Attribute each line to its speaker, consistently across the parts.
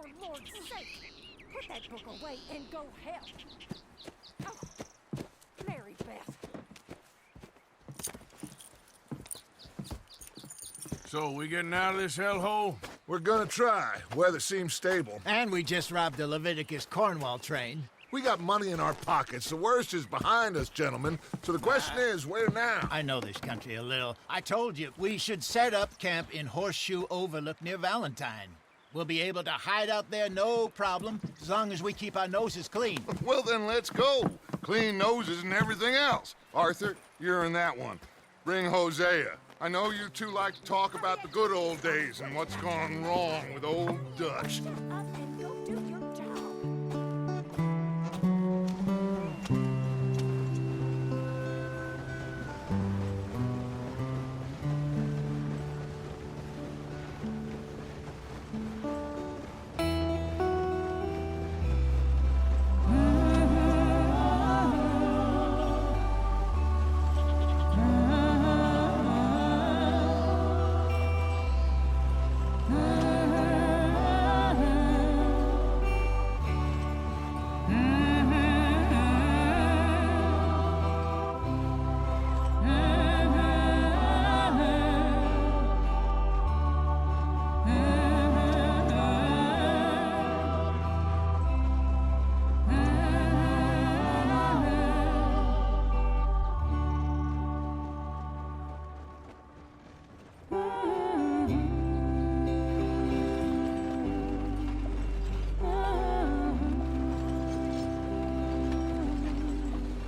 Speaker 1: for Lord's sake! Put that book away and go help! Oh, Mary Beth.
Speaker 2: So, we getting out of this hellhole?
Speaker 3: We're gonna try. Weather seems stable.
Speaker 4: And we just robbed a Leviticus Cornwall train.
Speaker 3: We got money in our pockets. The worst is behind us, gentlemen. So the question is, where now?
Speaker 4: I know this country a little. I told you, we should set up camp in Horseshoe Overlook near Valentine. We'll be able to hide out there, no problem, as long as we keep our noses clean.
Speaker 5: Well, then let's go. Clean noses and everything else. Arthur, you're in that one. Bring Hosea. I know you two like to talk about the good old days and what's gone wrong with old Dutch.
Speaker 1: Shut up and go do your job.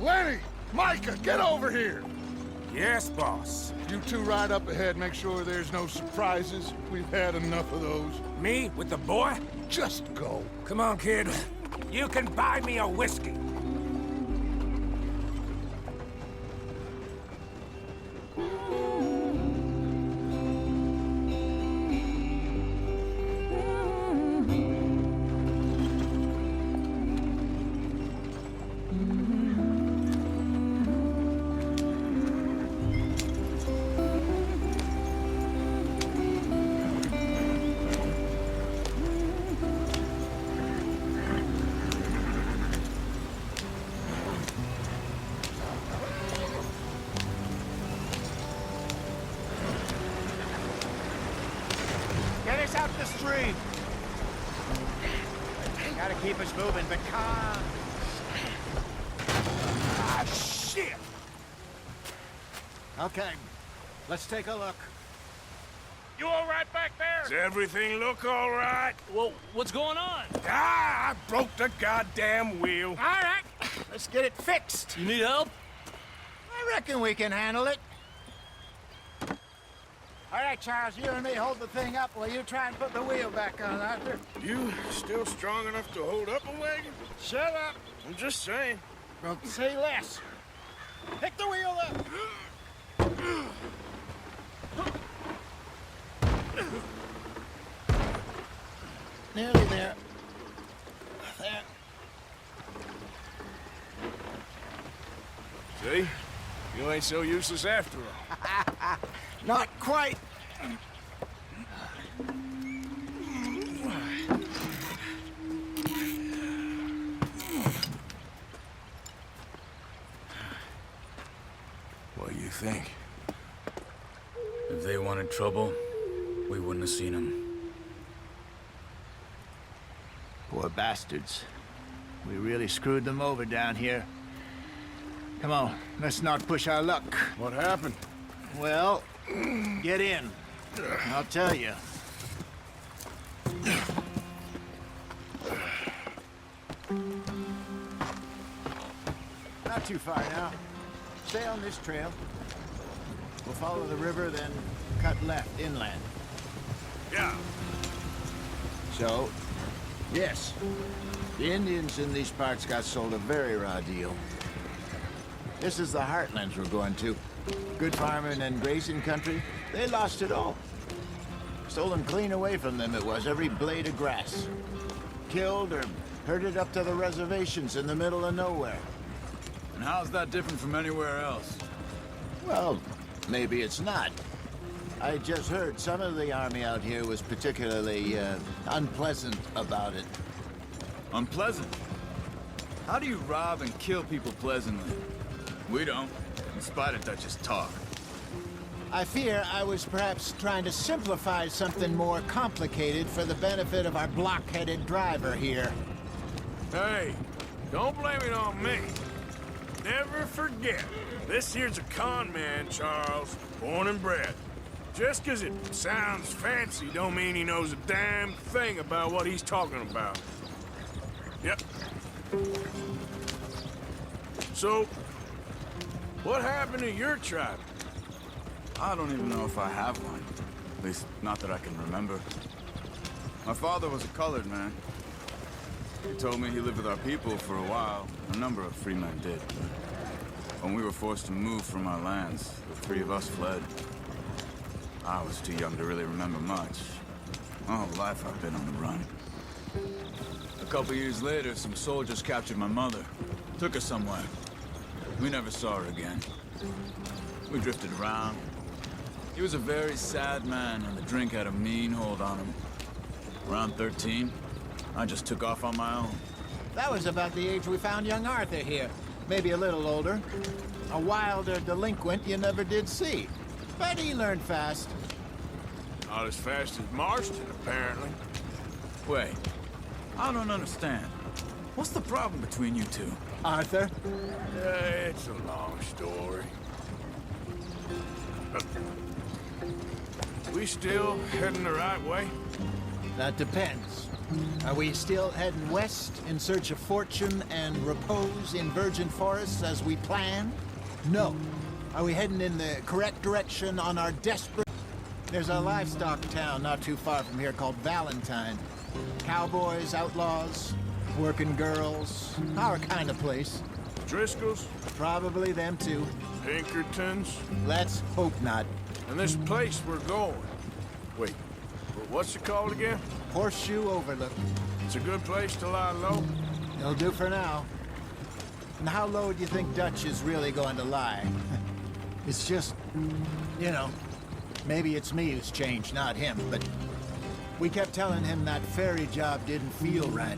Speaker 5: Lenny! Micah, get over here!
Speaker 2: Yes, boss.
Speaker 5: You two ride up ahead, make sure there's no surprises. We've had enough of those.
Speaker 2: Me with the boy?
Speaker 5: Just go.
Speaker 2: Come on, kid. You can buy me a whiskey.
Speaker 4: Get us out the stream. Gotta keep us moving, but calm.
Speaker 2: Ah, shit!
Speaker 4: Okay, let's take a look.
Speaker 6: You all right back there?
Speaker 2: Does everything look all right?
Speaker 6: Well, what's going on?
Speaker 2: Ah, I broke the goddamn wheel.
Speaker 4: All right, let's get it fixed.
Speaker 6: You need help?
Speaker 4: I reckon we can handle it. All right, Charles, you and me hold the thing up while you try and put the wheel back on, Arthur.
Speaker 2: You still strong enough to hold up a wagon?
Speaker 4: Shut up.
Speaker 2: I'm just saying.
Speaker 4: Well, say less. Pick the wheel up. Nearly there. There.
Speaker 2: See? You ain't so useless after all.
Speaker 4: Not quite.
Speaker 2: What do you think?
Speaker 6: If they wanted trouble, we wouldn't have seen them.
Speaker 4: Poor bastards. We really screwed them over down here. Come on, let's not push our luck.
Speaker 2: What happened?
Speaker 4: Well, get in. I'll tell you. Not too far now. Stay on this trail. We'll follow the river, then cut left inland.
Speaker 2: Yeah.
Speaker 4: So, yes, the Indians in these parts got sold a very raw deal. This is the heartlands we're going to. Good farming and grazing country. They lost it all. Stolen clean away from them it was, every blade of grass. Killed or herded up to the reservations in the middle of nowhere.
Speaker 6: And how's that different from anywhere else?
Speaker 4: Well, maybe it's not. I just heard some of the army out here was particularly unpleasant about it.
Speaker 6: Unpleasant? How do you rob and kill people pleasantly? We don't, in spite of Dutch's talk.
Speaker 4: I fear I was perhaps trying to simplify something more complicated for the benefit of our block-headed driver here.
Speaker 2: Hey, don't blame it on me. Never forget, this here's a con man, Charles, born and bred. Just 'cause it sounds fancy don't mean he knows a damn thing about what he's talking about. Yep. So, what happened to your tribe?
Speaker 6: I don't even know if I have one. At least, not that I can remember. My father was a colored man. He told me he lived with our people for a while. A number of free men did. When we were forced to move from our lands, the three of us fled. I was too young to really remember much. My whole life I've been on the run. A couple years later, some soldiers captured my mother. Took her somewhere. We never saw her again. We drifted around. He was a very sad man, and the drink had a mean hold on him. Around 13, I just took off on my own.
Speaker 4: That was about the age we found young Arthur here. Maybe a little older. A wilder delinquent you never did see. But he learned fast.
Speaker 2: Not as fast as Marston, apparently.
Speaker 6: Wait, I don't understand. What's the problem between you two?
Speaker 4: Arthur?
Speaker 2: It's a long story. We still heading the right way?
Speaker 4: That depends. Are we still heading west in search of fortune and repose in virgin forests as we planned? No. Are we heading in the correct direction on our desperate... There's a livestock town not too far from here called Valentine. Cowboys, outlaws, working girls, our kind of place.
Speaker 2: Driscoll's?
Speaker 4: Probably them too.
Speaker 2: Pinkertons?
Speaker 4: Let's hope not.
Speaker 2: And this place we're going. Wait, what's it called again?
Speaker 4: Horseshoe Overlook.
Speaker 2: It's a good place to lie low.
Speaker 4: It'll do for now. And how low do you think Dutch is really going to lie? It's just, you know, maybe it's me who's changed, not him, but we kept telling him that ferry job didn't feel right.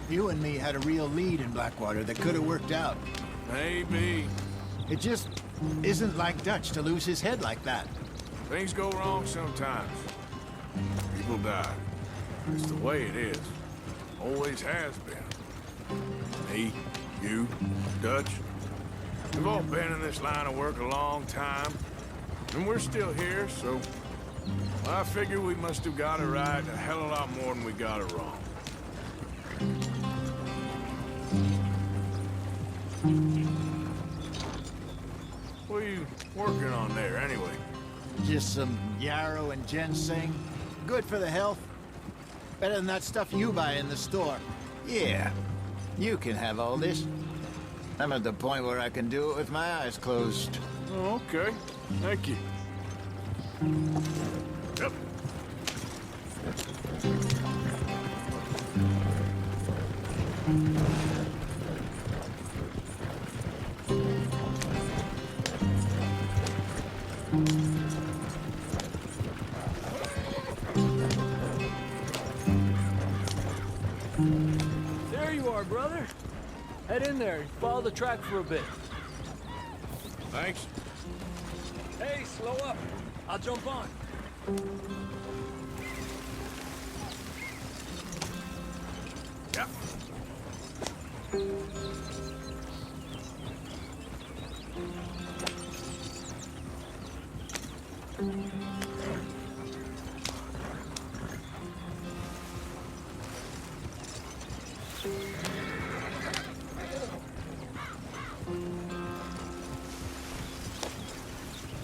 Speaker 4: You and me had a real lead in Blackwater that could have worked out.
Speaker 2: Maybe.
Speaker 4: It just isn't like Dutch to lose his head like that.
Speaker 2: Things go wrong sometimes. People die. It's the way it is. Always has been. Me, you, Dutch. We've all been in this line of work a long time. And we're still here, so... I figure we must have got it right a hell of a lot more than we got it wrong. What are you working on there, anyway?
Speaker 4: Just some yarrow and ginseng. Good for the health. Better than that stuff you buy in the store. Yeah, you can have all this. I'm at the point where I can do it with my eyes closed.
Speaker 2: Oh, okay. Thank you. Yep.
Speaker 7: There you are, brother. Head in there and follow the track for a bit.
Speaker 2: Thanks.
Speaker 7: Hey, slow up. I'll jump on.
Speaker 2: Yep.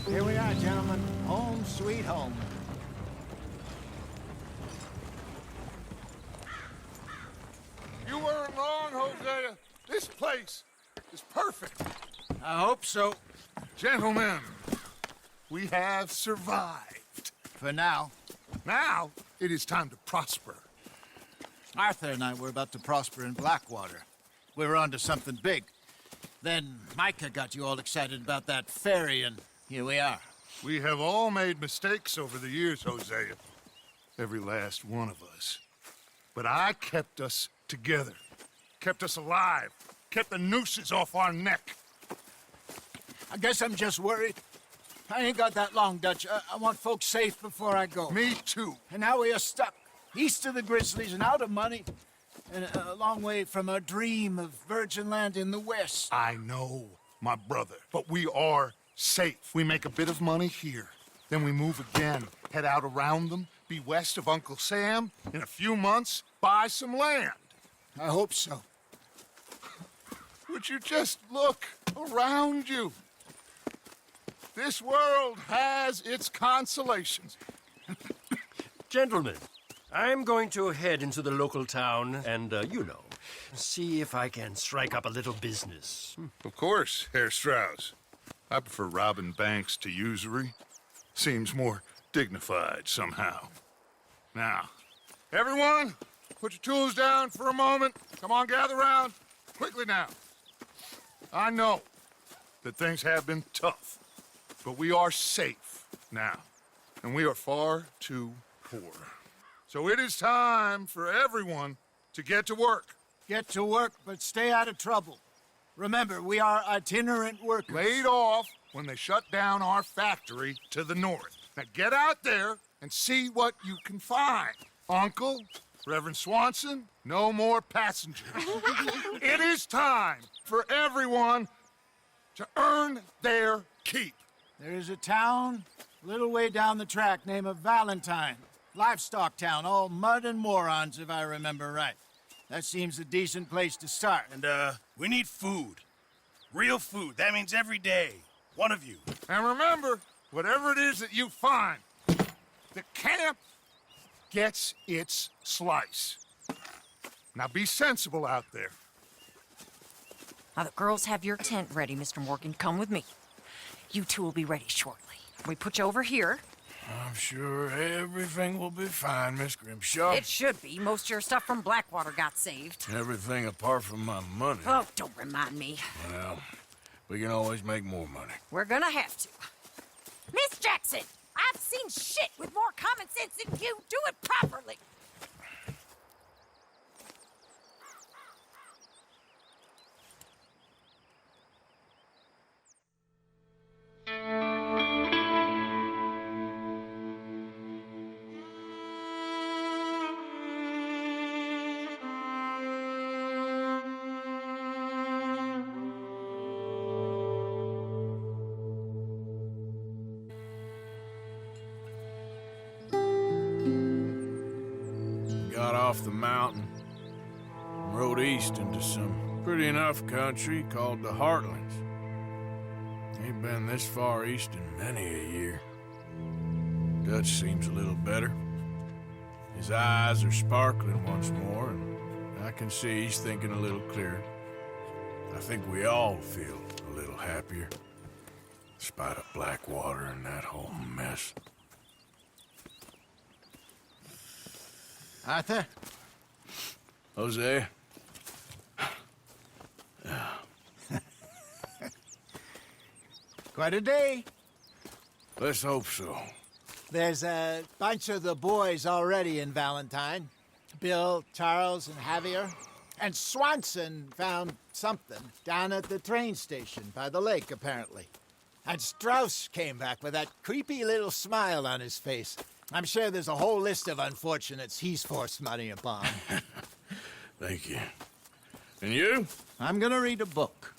Speaker 4: Here we are, gentlemen. Home sweet home.
Speaker 5: You weren't wrong, Hosea. This place is perfect.
Speaker 4: I hope so.
Speaker 5: Gentlemen, we have survived.
Speaker 4: For now.
Speaker 5: Now, it is time to prosper.
Speaker 4: Arthur and I were about to prosper in Blackwater. We were onto something big. Then Micah got you all excited about that ferry, and here we are.
Speaker 5: We have all made mistakes over the years, Hosea. Every last one of us. But I kept us together. Kept us alive. Kept the nooses off our neck.
Speaker 4: I guess I'm just worried. I ain't got that long, Dutch. I want folks safe before I go.
Speaker 5: Me too.
Speaker 4: And now we are stuck, east of the Grizzlies and out of money, and a long way from a dream of virgin land in the west.
Speaker 5: I know, my brother, but we are safe. We make a bit of money here, then we move again, head out around them, be west of Uncle Sam, in a few months, buy some land.
Speaker 4: I hope so.
Speaker 5: Would you just look around you? This world has its consolations.
Speaker 8: Gentlemen, I'm going to head into the local town and, see if I can strike up a little business.
Speaker 5: Of course, Herr Strauss. I prefer robbing banks to usury. Seems more dignified somehow. Now, everyone, put your tools down for a moment. Come on, gather round. Quickly now. I know that things have been tough, but we are safe now, and we are far too poor. So it is time for everyone to get to work.
Speaker 4: Get to work, but stay out of trouble. Remember, we are itinerant workers.
Speaker 5: Laid off when they shut down our factory to the north. Now get out there and see what you can find. Uncle, Reverend Swanson, no more passengers. It is time for everyone to earn their keep.
Speaker 4: There is a town a little way down the track named Valentine. Livestock town, all mud and morons, if I remember right. That seems a decent place to start.
Speaker 9: And, we need food. Real food. That means every day. One of you.
Speaker 5: And remember, whatever it is that you find, the camp gets its slice. Now be sensible out there.
Speaker 10: Now, the girls have your tent ready, Mr. Morgan. Come with me. You two will be ready shortly. We put you over here.
Speaker 2: I'm sure everything will be fine, Miss Grimshaw.
Speaker 10: It should be. Most of your stuff from Blackwater got saved.
Speaker 2: Everything apart from my money.
Speaker 10: Oh, don't remind me.
Speaker 2: Well, we can always make more money.
Speaker 10: We're gonna have to. Miss Jackson, I've seen shit with more common sense than you. Do it properly.
Speaker 2: Got off the mountain and rode east into some pretty enough country called the Heartlands. Ain't been this far east in many a year. Dutch seems a little better. His eyes are sparkling once more, and I can see he's thinking a little clearer. I think we all feel a little happier, in spite of Blackwater and that whole mess.
Speaker 4: Arthur?
Speaker 2: Jose?
Speaker 4: Quite a day.
Speaker 2: Let's hope so.
Speaker 4: There's a bunch of the boys already in Valentine. Bill, Charles, and Javier. And Swanson found something down at the train station by the lake, apparently. And Strauss came back with that creepy little smile on his face. I'm sure there's a whole list of unfortunates he's forced money upon.
Speaker 2: Thank you. And you?
Speaker 4: I'm gonna read a book.